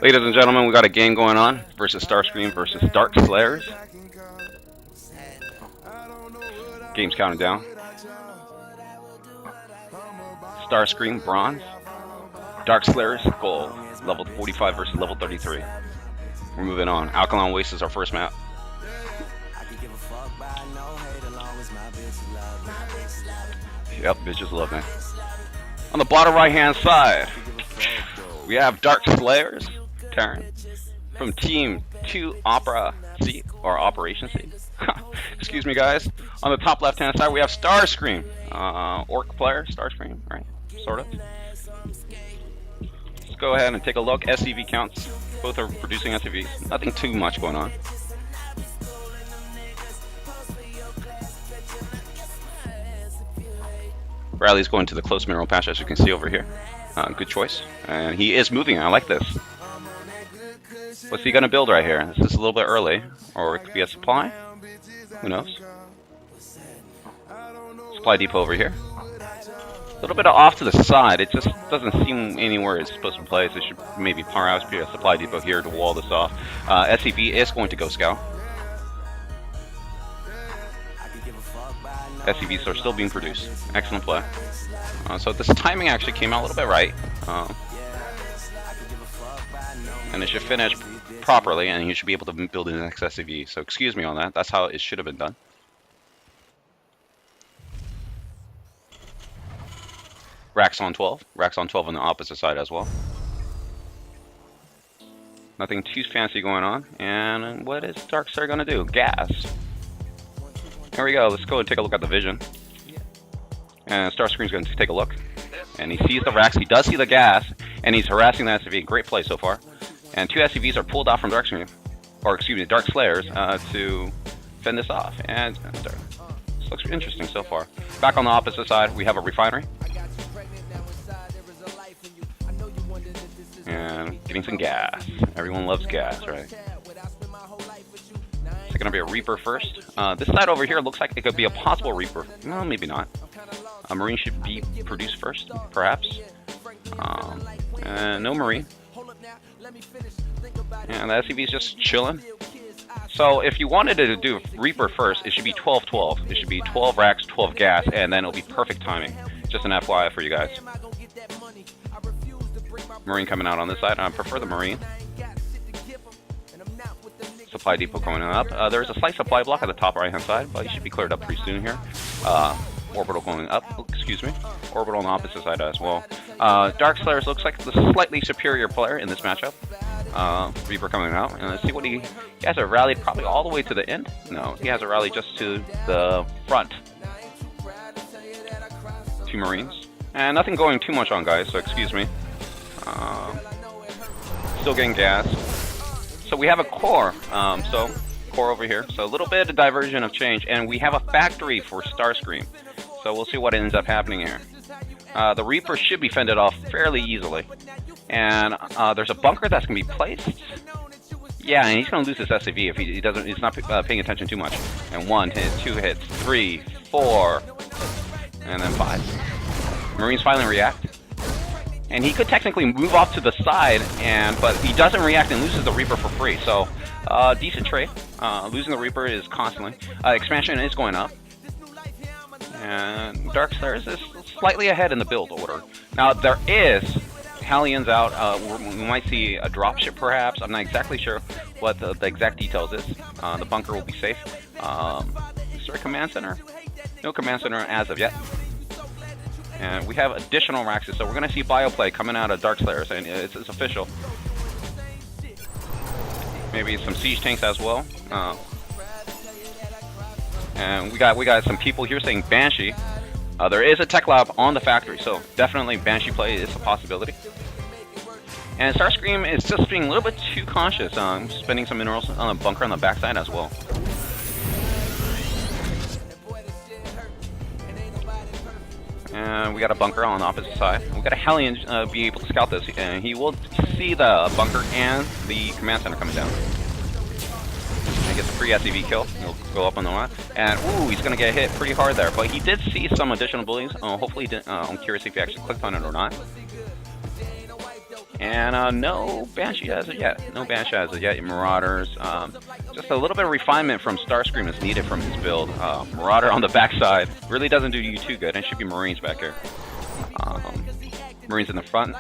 Ladies and gentlemen, we got a game going on versus Starscream versus Darkslayers. Game's counting down. Starscream bronze, Darkslayers gold. Level 45 versus level 33. We're moving on. Alkaline Waste is our first map. Yep, bitches love me. On the bottom right hand side, we have Darkslayers, Terran, from Team 2 Opera C, or Operation C. Excuse me, guys. On the top left hand side, we have Starscream, Orc player, Starscream, right? Sort of. Let's go ahead and take a look. SCV counts. Both are producing SCVs. Nothing too much going on. Riley's going to the close mineral patch, as you can see over here. Good choice. And he is moving. I like this. What's he going to build right here? This is a little bit early. Or it could be a supply. Who knows? Supply depot over here. A little bit off to the side. It just doesn't seem anywhere it's supposed to be placed. It should maybe perhaps be a supply depot here to wall this off. SCV is going to go scout. SCVs are still being produced. Excellent play. So this timing actually came out a little bit right. And it should finish properly, and you should be able to build the next SCV. So excuse me on that. That's how it should have been done. Racks on 12. Racks on 12 on the opposite side as well. Nothing too fancy going on. And what is Darkslayer going to do? Gas. Here we go. Let's go and take a look at the vision. And Starscream's going to take a look. And he sees the racks. He does see the gas. And he's harassing the SCV. Great play so far. And two SCVs are pulled out from Darkscream. Or excuse me, Darkslayers to fend this off. And this looks interesting so far. Back on the opposite side, we have a refinery. And getting some gas. Everyone loves gas, right? Is it going to be a Reaper first? This side over here looks like it could be a possible Reaper. Well, maybe not. A Marine should be produced first, perhaps. No Marine. And the SCV is just chilling. So if you wanted to do Reaper first, it should be 12-12. It should be 12 racks, 12 gas, and then it'll be perfect timing. Just an FYI for you guys. Marine coming out on this side. I prefer the Marine. Supply depot coming up. There's a slight supply block at the top right hand side, but it should be cleared up pretty soon here. Orbital going up. Oh, excuse me. Orbital on the opposite side as well. Darkslayers looks like the slightly superior player in this matchup. Reaper coming out, and let's see what he has a rally probably all the way to the end. No, he has a rally just to the front. Two Marines, and nothing going too much on, guys. So excuse me. Still getting gas. So we have a core. Core over here. So a little bit of diversion of change, and we have a factory for Starscream. So we'll see what ends up happening here. The Reaper should be fended off fairly easily. And there's a bunker that's going to be placed. Yeah, and he's going to lose his SCV if he doesn't. He's not paying attention too much. And 1 hit, 2 hits, 3, 4, and then 5. Marines finally react. And he could technically move off to the side, but he doesn't react and loses the Reaper for free. So, decent trade. Losing the Reaper is constantly. Expansion is going up. And Darkslayers is slightly ahead in the build order. Now, there is Hellions out. We might see a dropship perhaps. I'm not exactly sure what the exact details is. The bunker will be safe. Is there a command center? No command center as of yet. And we have additional racks, so we're going to see bioplay coming out of Darkslayers, and it's official. Maybe some siege tanks as well. And we got some people here saying Banshee. There is a tech lab on the factory, so definitely Banshee play is a possibility. And Starscream is just being a little bit too cautious, spending some minerals on the bunker on the backside as well. And we got a bunker on the opposite side. We got a Hellion be able to scout this, and he will see the bunker and the command center coming down. And gets a free SCV kill. He'll go up on the line, and ooh, he's gonna get hit pretty hard there. But he did see some additional buildings. Hopefully, he didn't, I'm curious if he actually clicked on it or not. And no Banshee as of yet. No Banshee as of yet. Marauders. Just a little bit of refinement from Starscream is needed from his build. Marauder on the backside really doesn't do you too good. And it should be Marines back here. Marines in the front.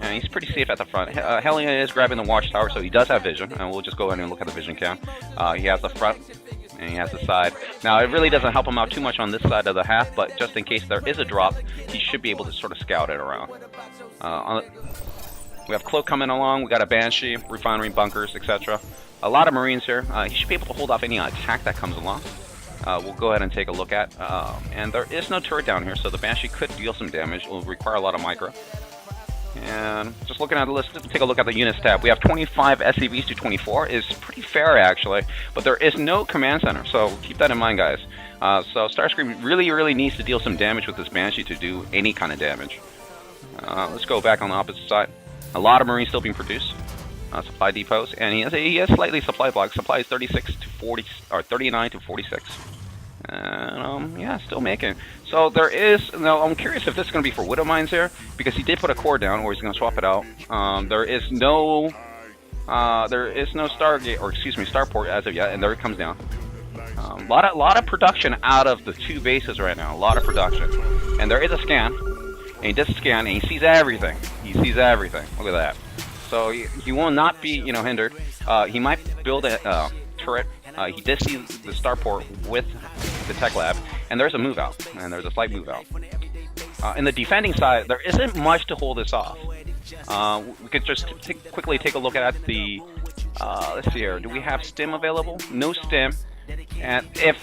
And he's pretty safe at the front. Hellion is grabbing the watchtower, so he does have vision. And we'll just go ahead and look at the vision cam. He has the front. And he has the side. Now, it really doesn't help him out too much on this side of the half, but just in case there is a drop, he should be able to sort of scout it around. We have Cloak coming along. We got a Banshee, refinery, bunkers, etc. A lot of Marines here. He should be able to hold off any attack that comes along. We'll go ahead and take a look at. And there is no turret down here, so the Banshee could deal some damage. It will require a lot of micro. And just looking at the list, take a look at the units tab. We have 25 SCVs to 24. Is pretty fair, actually. But there is no command center, so keep that in mind, guys. So Starscream really needs to deal some damage with this Banshee to do any kind of damage. Let's go back on the opposite side. A lot of Marines still being produced. Supply depots, and he has slightly supply blocks. Supply is 36 to 40, or 39 to 46. And yeah, still making. So there is. Now I'm curious if this is going to be for Widow Mines here, because he did put a core down, or he's going to swap it out. There is no Stargate, or excuse me, Starport as of yet, and there it comes down. Lot of production out of the two bases right now. A lot of production, and there is a scan, and he does a scan, and he sees everything. He sees everything. Look at that. So he will not be, hindered. He might build a turret. He did see the starport with the tech lab, and there's a move out, and there's a slight move out. In the defending side, there isn't much to hold this off. We could just quickly take a look at the. Let's see here. Do we have stim available? No stim, and if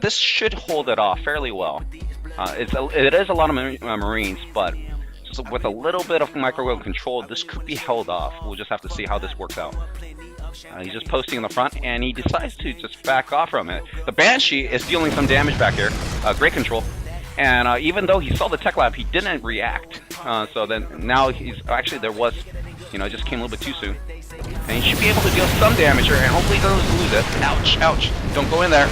this should hold it off fairly well. It is a lot of Marines, but just with a little bit of microwave control, this could be held off. We'll just have to see how this works out. He's just posting in the front, and he decides to just back off from it. The Banshee is dealing some damage back here. Great control. And even though he saw the tech lab, he didn't react. So then now he's actually there was, it just came a little bit too soon. And he should be able to deal some damage here, and hopefully he doesn't lose it. Ouch, ouch. Don't go in there.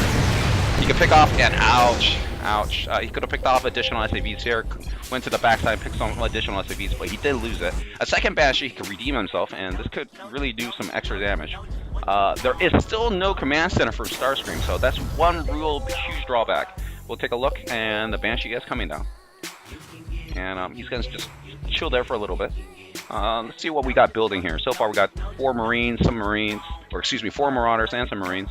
He can pick off, and ouch, ouch. He could have picked off additional SAVs here. Went to the backside, picked some additional SAVs, but he did lose it. A second Banshee, he could redeem himself, and this could really do some extra damage. There is still no command center for Starscream, so that's one real huge drawback. We'll take a look, and the Banshee is coming down. And he's going to just chill there for a little bit. Let's see what we got building here. So far, we got 4 Marines, some Marines, or excuse me, 4 Marauders and some Marines.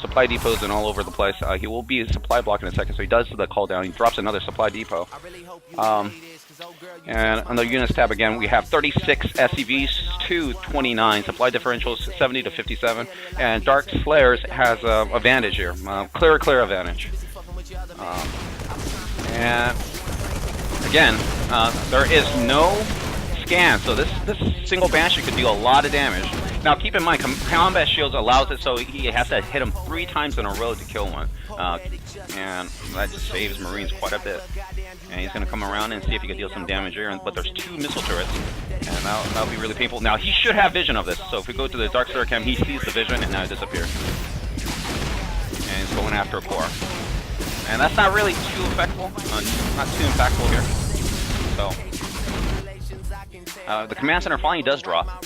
Supply depots and all over the place. He will be a supply block in a second, so he does the call down. He drops another supply depot. And on the units tab again, we have 36 SCVs to 29. Supply differentials 70 to 57. And Darkslayers has advantage here. Clear advantage. And again, there is no scan, so this single Banshee could deal a lot of damage. Now keep in mind, combat shields allows it so he has to hit him 3 times in a row to kill one, and that just saves Marines quite a bit. And he's going to come around and see if he can deal some damage here, but there's 2 missile turrets, and that'll be really painful. Now he should have vision of this, so if we go to the Darkslayer cam, he sees the vision, and now it disappears. And he's going after a core. And that's not really too effective, not too impactful here. So the command center finally does drop.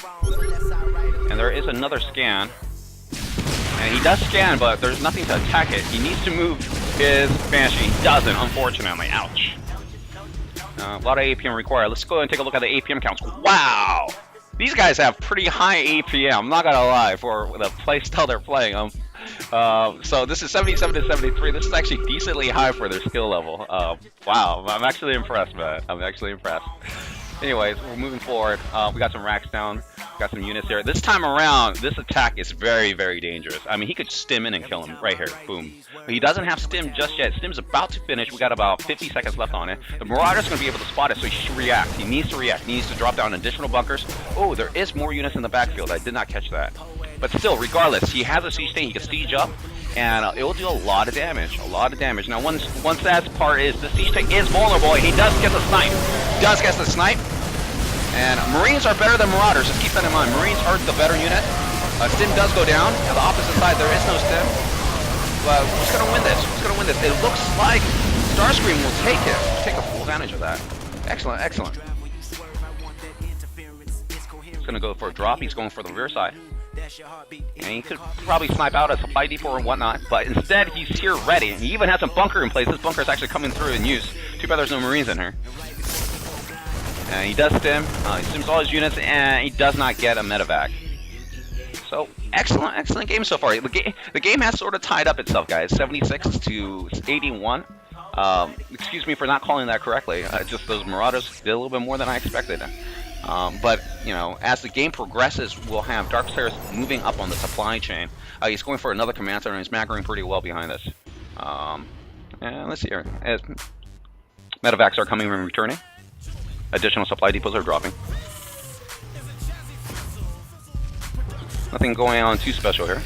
And there is another scan. And he does scan, but there's nothing to attack it. He needs to move his Banshee. He doesn't, unfortunately. Ouch. A lot of APM required. Let's go and take a look at the APM counts. Wow! These guys have pretty high APM, I'm not gonna lie, for the playstyle they're playing. So this is 77 to 73. This is actually decently high for their skill level. Wow, I'm actually impressed, man. I'm actually impressed. Anyways, we're moving forward. We got some racks down. Got some units there. This time around, this attack is very dangerous. I mean, he could stim in and kill him right here. Boom. But he doesn't have stim just yet. Stim's about to finish. We got about 50 seconds left on it. The Marauder's going to be able to spot it, so he should react. He needs to react. He needs to drop down additional bunkers. Oh, there is more units in the backfield. I did not catch that. But still, regardless, he has a siege tank. He can siege up, and it will do a lot of damage. A lot of damage. Now, one sad part is the siege tank is vulnerable. He does get the snipe. Does get the snipe. And Marines are better than Marauders, just keep that in mind. Marines are the better unit. Stim does go down. On the opposite side, there is no Stim. But who's going to win this? Who's going to win this? It looks like Starscream will take it. Take a full advantage of that. Excellent, excellent. going to go for a drop. He's going for the rear side. And he could probably snipe out a supply depot or whatnot, but instead he's here ready. And he even has a bunker in place. This bunker is actually coming through in use. Too bad there's no Marines in here. And he does stim. He stims all his units, and he does not get a medevac. So, excellent game so far. The game has sort of tied up itself, guys. 76 to 81. Excuse me for not calling that correctly. Just those Marauders did a little bit more than I expected. But, you know, as the game progresses, we'll have Darkslayers moving up on the supply chain. He's going for another command center, and he's macroing pretty well behind us. And let's see here. As medevacs are coming and returning. Additional supply depots are dropping. Nothing going on too special here.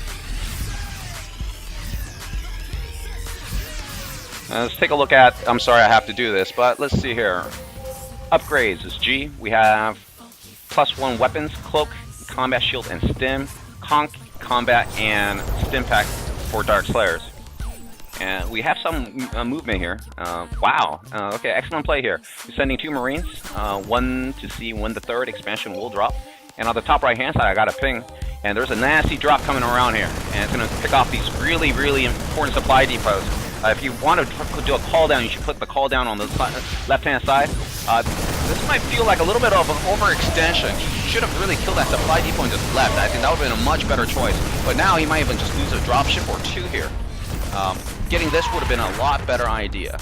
Let's take a look at, I'm sorry I have to do this, but let's see here. Upgrades is G. We have +1 weapons, cloak, combat shield, and stim. Conk, combat, and stim pack for Darkslayers. And we have some movement here. Wow. Okay, excellent play here. We're sending 2 Marines. 1 to C, 1 to 3rd. Expansion will drop. And on the top right-hand side, I got a ping. And there's a nasty drop coming around here. And it's going to pick off these really, really important supply depots. If you want to do a call down, you should put the call down on the left-hand side. This might feel like a little bit of an overextension. He should have really killed that supply depot and just left. I think that would have been a much better choice. But now he might even just lose a dropship or 2 here. Getting this would have been a lot better idea.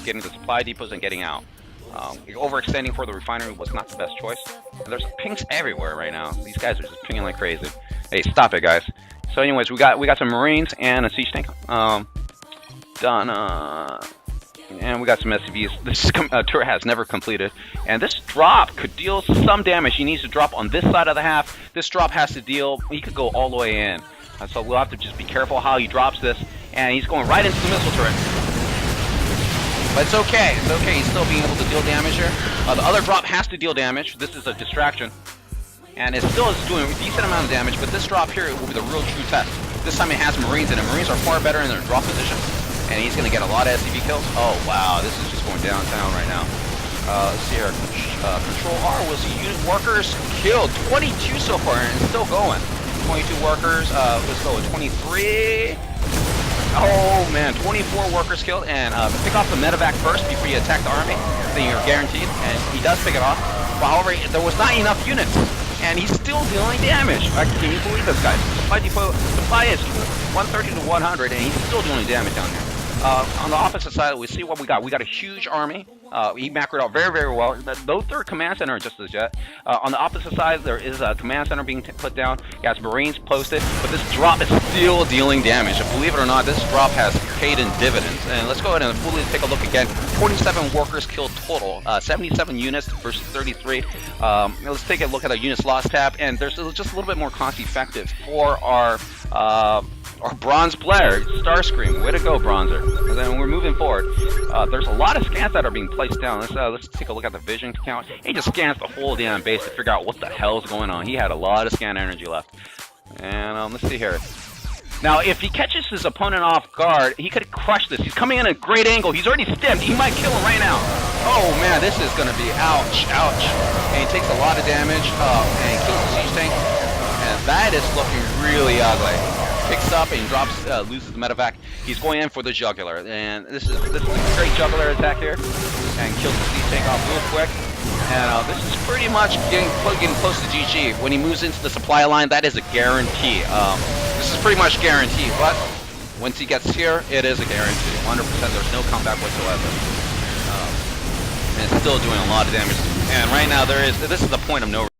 Getting the supply depots and getting out. Overextending for the refinery was not the best choice. And there's pings everywhere right now. These guys are just pinging like crazy. Hey, stop it, guys. So, anyways, we got some Marines and a siege tank. Done. And we got some SCVs. This turret has never completed. And this drop could deal some damage. He needs to drop on this side of the half. This drop has to deal. He could go all the way in. So we'll have to just be careful how he drops this. And he's going right into the missile turret. But it's okay. It's okay. He's still being able to deal damage here. The other drop has to deal damage. This is a distraction. And it still is doing a decent amount of damage. But this drop here will be the real true test. This time it has Marines in it. Marines are far better in their drop position. And he's going to get a lot of SCV kills. Oh, wow. This is just going downtown right now. Let's see here. Control R will see unit workers killed. 22 so far, and it's still going. 22 workers. Let's go with 23. Oh, man. 24 workers killed. And pick off the medevac first before you attack the army. Then you're guaranteed. And he does pick it off. But however, there was not enough units. And he's still dealing damage. Can you believe this, guys? Supply is 130 to 100, and he's still dealing damage down here. On the opposite side, we see what we got. We got a huge army. He macroed out very, very well. No 3rd command center just as yet. On the opposite side, there is a command center being put down. He has Marines posted, but this drop is still dealing damage. And believe it or not, this drop has paid in dividends. And let's go ahead and fully take a look again. 27 workers killed total. 77 units versus 33. Let's take a look at the units lost tab. And there's just a little bit more cost effective for our bronze player, Starscream. Way to go, Bronzer. And then we're moving forward. There's a lot of scans that are being placed down. Let's take a look at the vision count. He just scans the whole damn base to figure out what the hell is going on. He had a lot of scan energy left. And let's see here. Now, if he catches his opponent off guard, he could crush this. He's coming in at a great angle. He's already stemmed. He might kill him right now. Oh, man, this is going to be ouch, ouch. And he takes a lot of damage. And he kills the siege tank. And that is looking really ugly. Picks up and drops, loses the medevac. He's going in for the jugular, and this is a great jugular attack here, and kills the siege tank off real quick. And this is pretty much getting close to GG. When he moves into the supply line, that is a guarantee. This is pretty much guaranteed, but once he gets here, it is a guarantee. 100%. There's no comeback whatsoever. And it's still doing a lot of damage. And right now, this is the point of no